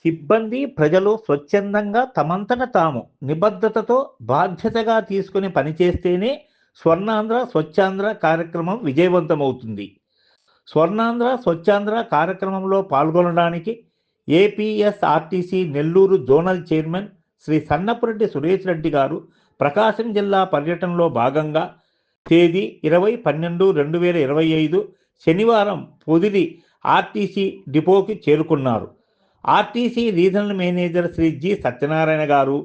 సిబ్బంది, ప్రజలు స్వచ్ఛందంగా తమంతట తాము నిబద్ధతతో బాధ్యతగా తీసుకుని పనిచేస్తేనే స్వర్ణాంధ్ర స్వచ్ఛాంధ్ర కార్యక్రమం విజయవంతమవుతుంది. స్వర్ణాంధ్ర స్వచ్ఛాంధ్ర కార్యక్రమంలో పాల్గొనడానికి APSRTC Nellore zonal chairman Shri Sannapureddy Suresh Reddy garu Prakasam జిల్లా పర్యటనలో భాగంగా తేదీ 20/12/2025 శనివారం పొదిలి ఆర్టీసీ డిపోకి చేరుకున్నారు. RTC regional manager Shri G Satyanarayana garu,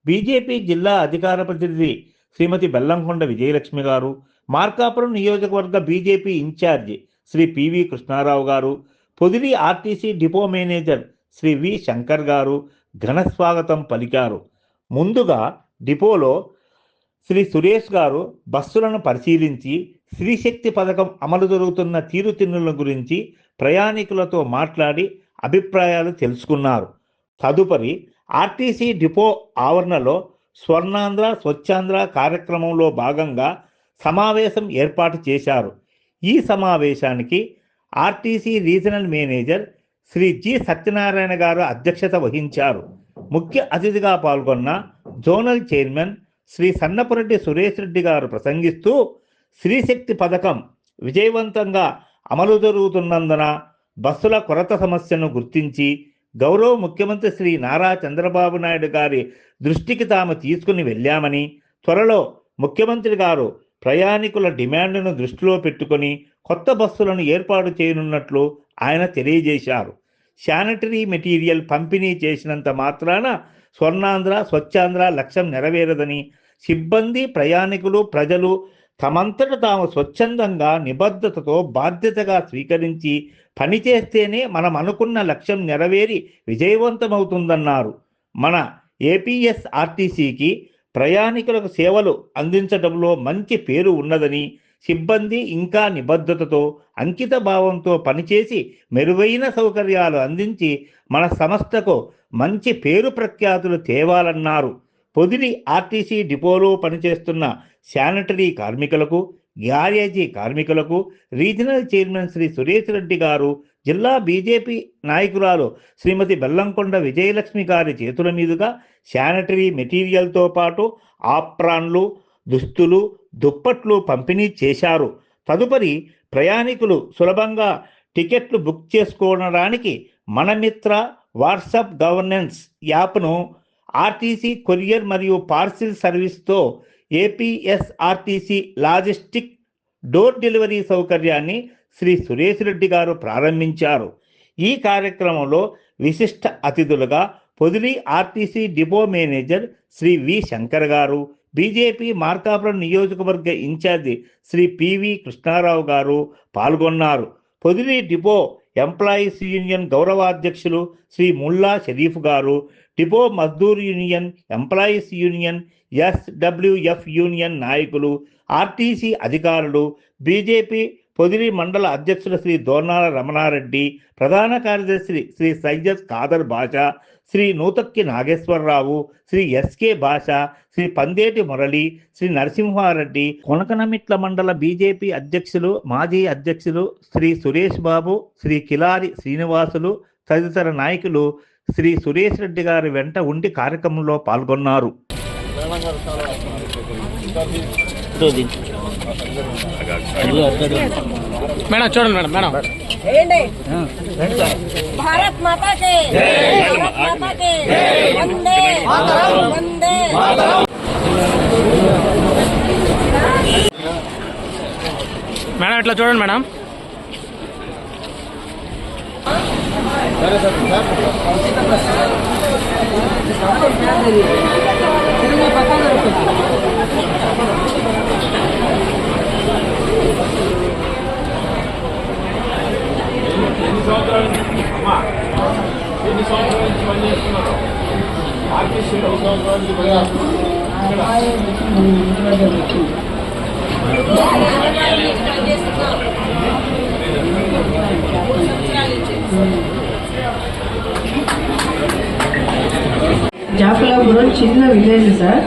BJP జిల్లా అధికార ప్రతినిధి శ్రీమతి బెల్లంకొండ విజయలక్ష్మి గారు, మార్కాపురం నియోజకవర్గ BJP incharge Shri PV Krishnarao గారు, Podili RTC depot manager Shri V Shankar గారు ఘన స్వాగతం పలికారు. ముందుగా డిపోలో శ్రీ సురేష్ గారు బస్సులను పరిశీలించి శ్రీశక్తి పథకం అమలు జరుగుతున్న తీరుతిన్నుల గురించి ప్రయాణికులతో మాట్లాడి అభిప్రాయాలు తెలుసుకున్నారు. తదుపరి ఆర్టీసీ డిపో ఆవరణలో స్వర్ణాంధ్ర స్వచ్ఛాంధ్ర కార్యక్రమంలో భాగంగా సమావేశం ఏర్పాటు చేశారు. ఈ సమావేశానికి RTC regional manager Shri G Satyanarayana garu అధ్యక్షత వహించారు. ముఖ్య అతిథిగా పాల్గొన్న జోనల్ చైర్మన్ శ్రీ సన్నపురెడ్డి సురేష్ రెడ్డి గారు ప్రసంగిస్తూ శ్రీశక్తి పథకం విజయవంతంగా అమలు జరుగుతున్నందున బస్సుల కొరత సమస్యను గుర్తించి గౌరవ ముఖ్యమంత్రి శ్రీ నారా చంద్రబాబు నాయుడు గారి దృష్టికి తాము తీసుకుని వెళ్ళామని, త్వరలో ముఖ్యమంత్రి గారు ప్రయాణికుల డిమాండ్ను దృష్టిలో పెట్టుకొని కొత్త బస్సులను ఏర్పాటు చేయనున్నట్లు ఆయన తెలియజేశారు. శానిటరీ మెటీరియల్ పంపిణీ చేసినంత మాత్రాన స్వర్ణాంధ్ర స్వచ్ఛాంధ్ర లక్ష్యం నెరవేరదని, సిబ్బంది, ప్రయాణికులు, ప్రజలు తమంతట తాము స్వచ్ఛందంగా నిబద్ధతతో బాధ్యతగా స్వీకరించి పనిచేస్తేనే మనం అనుకున్న లక్ష్యం నెరవేరి విజయవంతమవుతుందన్నారు. మన ఏపీఎస్ఆర్టీసీకి ప్రయాణికులకు సేవలు అందించడంలో మంచి పేరు ఉన్నదని, సిబ్బంది ఇంకా నిబద్ధతతో అంకిత భావంతో పనిచేసి మెరుగైన సౌకర్యాలు అందించి మన సంస్థకు మంచి పేరు ప్రఖ్యాతులు తేవాలన్నారు. పొదిలి ఆర్టీసీ డిపోలో పనిచేస్తున్న శానిటరీ కార్మికులకు, గ్యారేజీ కార్మికులకు రీజనల్ చైర్మన్ శ్రీ సురేష్ రెడ్డి గారు, జిల్లా బీజేపీ నాయకురాలు శ్రీమతి బెల్లంకొండ విజయలక్ష్మి గారి చేతుల మీదుగా శానిటరీ మెటీరియల్తో పాటు ఆప్రాన్లు, దుస్తులు, దుప్పట్లు పంపిణీ చేశారు. తదుపరి ప్రయాణికులు సులభంగా టికెట్లు బుక్ చేసుకోవడానికి మనమిత్ర వాట్సాప్ గవర్నెన్స్ యాప్ను, ఆర్టీసీ కొరియర్ మరియు పార్సిల్ సర్వీస్తో ఏపీఎస్ఆర్టీసీ లాజిస్టిక్ డోర్ డెలివరీ సౌకర్యాన్ని శ్రీ సురేష్ రెడ్డి గారు ప్రారంభించారు. ఈ కార్యక్రమంలో విశిష్ట అతిథులుగా Podili RTC depot manager Shri V Shankar గారు, బీజేపీ మార్కాపురం నియోజకవర్గ ఇన్ఛార్జి శ్రీ పివి కృష్ణారావు గారు పాల్గొన్నారు. పొదిలి డిపో ఎంప్లాయీస్ యూనియన్ గౌరవాధ్యక్షులు శ్రీ ముల్లా షరీఫ్ గారు, డిపో మజ్దూర్ union, employees union, SWF union నాయకులు, ఆర్టీసీ అధికారులు, బీజేపీ పొదిలి మండల అధ్యక్షులు శ్రీ దోర్నాల రమణారెడ్డి, ప్రధాన కార్యదర్శి శ్రీ సయ్యద్ ఖాదర్ బాషా, శ్రీ నూతక్కి నాగేశ్వరరావు, శ్రీ ఎస్కే బాషా, శ్రీ పందేటి మురళి, శ్రీ నరసింహారెడ్డి, కొనకనమిట్ల మండల బీజేపీ అధ్యక్షులు, మాజీ అధ్యక్షులు శ్రీ సురేష్ బాబు, శ్రీ కిలారి శ్రీనివాసులు తదితర నాయకులు శ్రీ సురేష్ రెడ్డి గారి వెంట ఉండి కార్యక్రమంలో పాల్గొన్నారు. మేడం చూడండి మేడం మేడం భారత్ మాతా కే భారత్ మాతా కే వందే వందే మేడం ఇట్లా చూడండి మేడం. జాఫలాపురం చిన్న విలేజ్ సార్.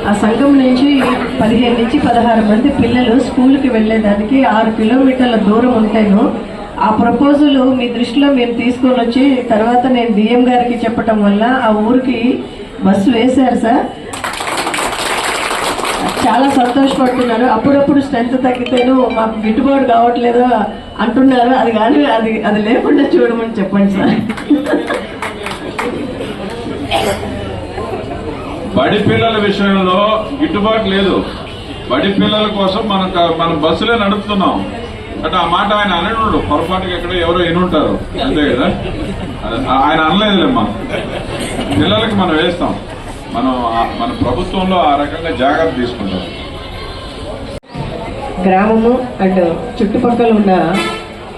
ఆ సంఘం నుంచి 15 నుంచి 16 మంది పిల్లలు స్కూల్కి వెళ్ళేదానికి 6 కిలోమీటర్ల దూరం ఉంటేను ఆ ప్రపోజల్ మీ దృష్టిలో మేము తీసుకొని వచ్చి తర్వాత నేను డిఎం గారికి చెప్పటం వల్ల ఆ ఊరికి బస్సు వేశారు సార్. చాలా సంతోషపడుతున్నారు. అప్పుడప్పుడు స్ట్రెంత్ తగ్గితేను మాకు గిట్టుబాటు కావట్లేదు అంటున్నారు. అది కానీ అది లేకుండా చూడమని చెప్పండి సార్. బడి పిల్లల విషయంలో గిట్టుబాటు లేదు. బడి పిల్లల కోసం మనం బస్సులే నడుపుతున్నాం అంటే ఆ మాట ఆయన అనడు, పొరపాటుగా ఎక్కడ ఎవరో ఎనుంటారు అంతే కదా. ఆయన అనలేదులేమ్మా, పిల్లలకి మనం వేస్తాం. మన ప్రభుత్వంలో ఆ రకంగా జాగ్రత్త తీసుకుంటాం. గ్రామము అండ్ చుట్టుపక్కల ఉన్న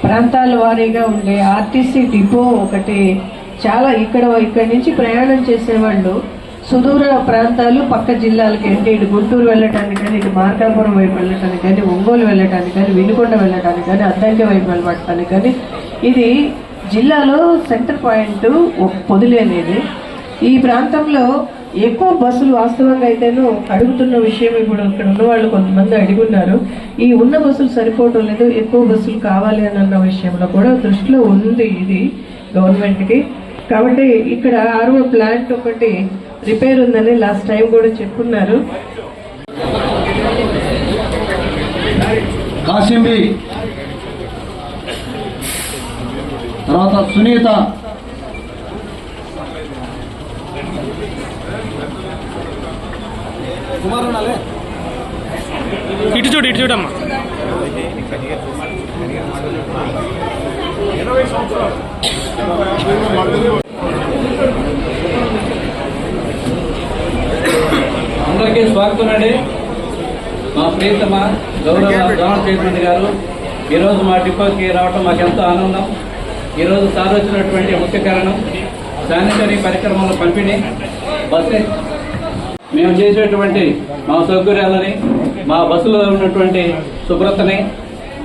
ప్రాంతాల వారీగా ఉండే ఆర్టీసీ డిపో ఒకటి చాలా ఇక్కడి నుంచి ప్రయాణం చేసేవాళ్ళు సుదూర ప్రాంతాలు పక్క జిల్లాలకి అంటే ఇటు గుంటూరు వెళ్ళటానికి కానీ, ఇటు మార్కాపురం వైపు వెళ్ళటానికి కానీ, ఒంగోలు వెళ్ళటానికి కానీ, వినుకొండ వెళ్ళటానికి కానీ, అద్దంకి వైపు వెళ్ళటానికి కానీ, ఇది జిల్లాలో సెంటర్ పాయింట్ పొదిలి అనేది. ఈ ప్రాంతంలో ఎక్కువ బస్సులు వాస్తవంగా అయితేనూ అడుగుతున్న విషయం ఇప్పుడు ఇక్కడ ఉన్న వాళ్ళు కొంతమంది అడుగున్నారు. ఈ ఉన్న బస్సులు సరిపోవటం లేదు, ఎక్కువ బస్సులు కావాలి అని అన్న విషయంలో కూడా దృష్టిలో ఉంది ఇది గవర్నమెంట్కి. కాబట్టి ఇక్కడ ఆర్ఓ ప్లాంట్ ఒకటి రిపేర్ ఉందని లాస్ట్ టైం కూడా చెప్పుకున్నారు. కాశింబి తర్వాత సునీత, ఇటు చూడమ్మా. అందరికీ స్వాగతం అండి. మా ప్రియతమ గౌరవ జోనల్ చైర్మన్ గారు ఈరోజు మా డిపోకి రావడం మాకు ఎంతో ఆనందం. ఈరోజు సార్ వచ్చినటువంటి ముఖ్య కారణం శానిటరీ పరికరమాల పంపిణీ. బస్సు మేము చేసేటువంటి మా సౌకర్యాలని, మా బస్సులో ఉన్నటువంటి శుభ్రతని,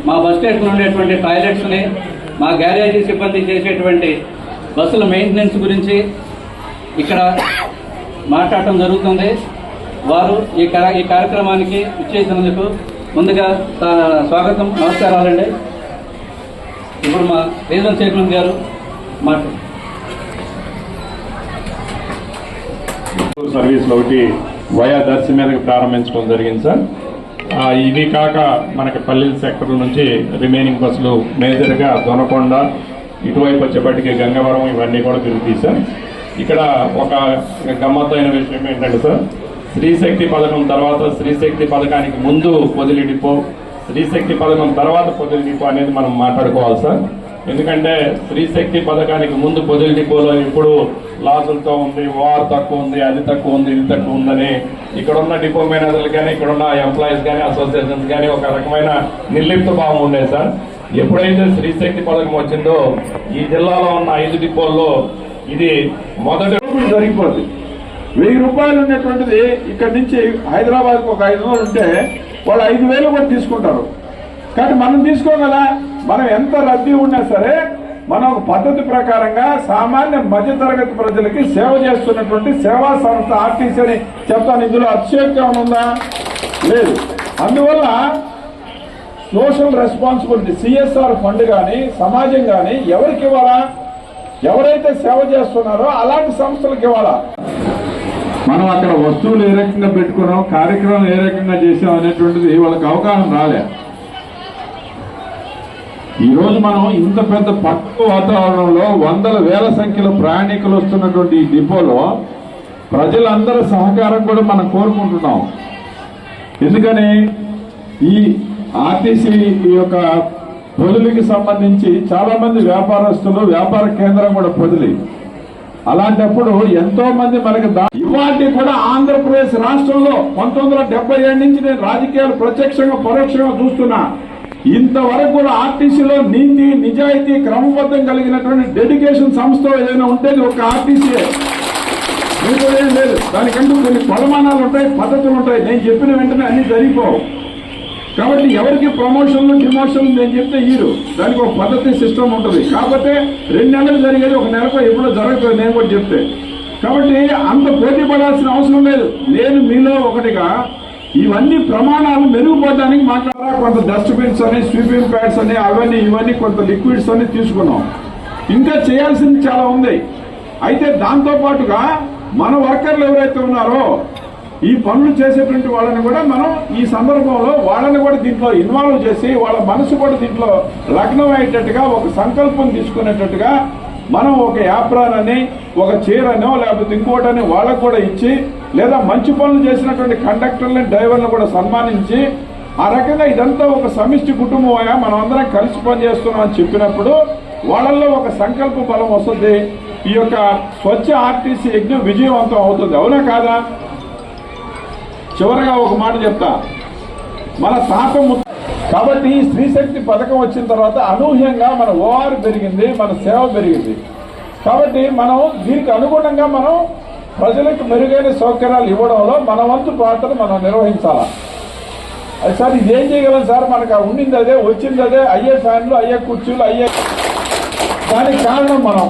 మా బస్ స్టేషన్ ఉండేటువంటి టాయిలెట్స్ని, మా గ్యారేజీ సిబ్బంది చేసేటువంటి బస్సుల మెయింటెనెన్స్ గురించి ఇక్కడ మాట్లాడటం జరుగుతుంది. వారు ఈ కార్యక్రమానికి ఇచ్చేసినందుకు ముందుగా స్వాగతం, నమస్కారాలండి. ఇప్పుడు మా రీజనల్ చైర్మన్ గారు మాట్లాడు. సర్వీస్లో ఒకటి వయా దర్శి మీదకి ప్రారంభించడం జరిగింది సార్. ఇవి కాక మనకి పల్లెల సెక్టర్ నుంచి రిమైనింగ్ బస్సులు మేజర్గా దొనకొండ, ఇటువైపు వచ్చేపటికి గంగవరం, ఇవన్నీ కూడా తిరుగుతాయి సార్. ఇక్కడ ఒక గమ్మత్తైన విషయం ఏంటంటే సార్, స్త్రీశక్తి పథకం తర్వాత స్త్రీశక్తి పథకానికి ముందు పొదిలి డిపో, స్త్రీశక్తి పథకం తర్వాత పొదిలి డిపో అనేది మనం మాట్లాడుకోవాలి సార్. ఎందుకంటే స్త్రీశక్తి పథకానికి ముందు పొదిలి డిపోలో ఇప్పుడు లాసులతో ఉంది, ఓఆర్ తక్కువ ఉంది, అది తక్కువ ఉంది, ఇది తక్కువ ఉందని ఇక్కడ ఉన్న డిపో మేనేజర్లు కానీ, ఇక్కడ ఉన్న ఎంప్లాయీస్ కానీ, అసోసియేషన్స్ కానీ ఒక రకమైన నిర్లిప్త భావం ఉండేది సార్. ఎప్పుడైతే స్త్రీశక్తి పథకం వచ్చిందో ఈ జిల్లాలో ఉన్న 5 డిపోల్లో ఇది మొదటి జరిగిపోతుంది. 1000 రూపాయలు ఉన్నటువంటిది ఇక్కడ నుంచి హైదరాబాద్కు ఒక 500 ఉంటే వాళ్ళు 5000 కూడా తీసుకుంటారు. కానీ మనం తీసుకోగల, మనం ఎంత రద్దీ ఉన్నా సరే మనం ఒక పద్ధతి ప్రకారంగా సామాన్య మధ్యతరగతి ప్రజలకి సేవ చేస్తున్నటువంటి సేవా సంస్థ ఆర్టీసీ అని చెప్తాను. ఇందులో అతిశయోక్తి ఏమైనా ఉందా? లేదు. అందువల్ల సోషల్ రెస్పాన్సిబిలిటీ, సిఎస్ఆర్ ఫండ్ కానీ సమాజం కానీ ఎవరికి ఇవ్వాలా? ఎవరైతే సేవ చేస్తున్నారో అలాంటి సంస్థలకు ఇవ్వాలా. మనం అక్కడ వస్తువులు ఏ రకంగా పెట్టుకున్నాం, కార్యక్రమం ఏ రకంగా చేసాం అనేటువంటిది వాళ్ళకి అవగాహన రాలే. ఈ రోజు మనం ఇంత పెద్ద పట్టు వాతావరణంలో వందల వేల సంఖ్యలో ప్రయాణికులు వస్తున్నటువంటి ఈ డిపోలో ప్రజలందరి సహకారం కూడా మనం కోరుకుంటున్నాం. ఎందుకని ఈ ఆర్టీసీ యొక్క పొదులికి సంబంధించి చాలా మంది వ్యాపారస్తులు, వ్యాపార కేంద్రం కూడా పొదిలి. అలాంటప్పుడు ఎంతో మంది మనకి ఇవాటి కూడా ఆంధ్రప్రదేశ్ రాష్ట్రంలో 1977 నుంచి నేను రాజకీయాలు ప్రత్యక్షంగా పరోక్షంగా చూస్తున్నా. ఇంతవరకు కూడా ఆర్టీసీలో నీతి, నిజాయితీ, క్రమబద్ధం కలిగినటువంటి డెడికేషన్ సంస్థ ఏదైనా ఉండేది ఒక ఆర్టీసీ. ఏం లేదు. దానికంటూ కొన్ని కొలమానాలు ఉంటాయి, పద్ధతులు ఉంటాయి. నేను చెప్పిన వెంటనే అన్ని జరిగిపోవు. కాబట్టి ఎవరికి ప్రమోషన్లు, డిమోషన్లు నేను చెప్తే ఈరు, దానికి ఒక పద్ధతి, సిస్టమ్ ఉంటుంది. కాకపోతే 2 నెలలు జరిగేది 1 నెలకు ఎప్పుడో జరుగుతుంది నేను కూడా చెప్తే. కాబట్టి అంత పోటీ పడాల్సిన అవసరం లేదు. నేను మీలో ఒకటిగా ఇవన్నీ ప్రమాణాలు మెరుగుపడడానికి మాట్లాడారా కొంత డస్ట్బిన్స్ అని స్వీపింగ్ ప్యాడ్స్ అని అవన్నీ ఇవన్నీ కొంత లిక్విడ్స్ అని తీసుకున్నాం. ఇంకా చేయాల్సింది చాలా ఉంది. అయితే దాంతో పాటుగా మన వర్కర్లు ఎవరైతే ఉన్నారో ఈ పనులు చేసేటువంటి వాళ్ళని కూడా మనం ఈ సందర్భంలో వాళ్ళని కూడా దీంట్లో ఇన్వాల్వ్ చేసి వాళ్ళ మనసు కూడా దీంట్లో లగ్నం అయ్యేటట్టుగా ఒక సంకల్పం తీసుకునేటట్టుగా మనం ఒక యాప్రాన్ అని ఒక చైర్ అనో లేకపోతే ఇంకోటని వాళ్ళకు కూడా ఇచ్చి లేదా మంచి పనులు చేసినటువంటి కండక్టర్లని డ్రైవర్లను కూడా సన్మానించి ఆ రకంగా ఇదంతా ఒక సమిష్టి కుటుంబం మనం అందరం కలిసి పనిచేస్తున్నాం అని చెప్పినప్పుడు వాళ్ళల్లో ఒక సంకల్ప బలం వస్తుంది. ఈ యొక్క స్వచ్ఛ ఆర్టీసీ యజ్ఞం విజయవంతం అవుతుంది. అవునా కాదా? చివరగా ఒక మాట చెప్తా. మన తాత కాబట్టి ఈ స్త్రీశక్తి పథకం వచ్చిన తర్వాత అనూహ్యంగా మన ఓఆర్ పెరిగింది, మన సేవ పెరిగింది. కాబట్టి మనం దీనికి అనుగుణంగా మనం ప్రజలకు మెరుగైన సౌకర్యాలు ఇవ్వడంలో మన వంతు పాత్రను మనం నిర్వహించాలా. అది సార్ ఇదేం చేయగలం సార్, మనకు ఉండింది అదే, వచ్చింది అదే, అయ్యే ఫ్యాన్లు, అయ్యే కుర్చీలు, అయ్యే దానికి కారణం మనం.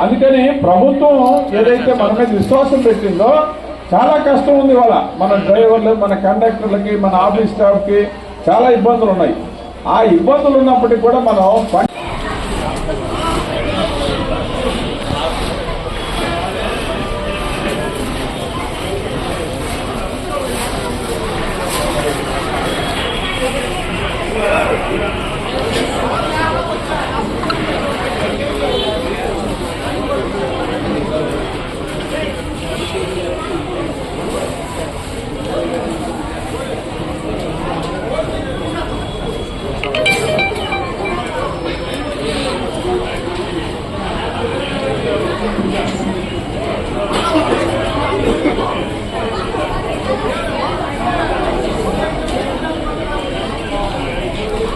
అందుకని ప్రభుత్వం ఏదైతే మన మీద విశ్వాసం పెట్టిందో చాలా కష్టం ఉంది. ఇవాళ మన డ్రైవర్లు, మన కండక్టర్లకి, మన ఆఫీస్ స్టాఫ్కి చాలా ఇబ్బందులు ఉన్నాయి. ఆ ఇబ్బందులు ఉన్నప్పటికీ కూడా మనం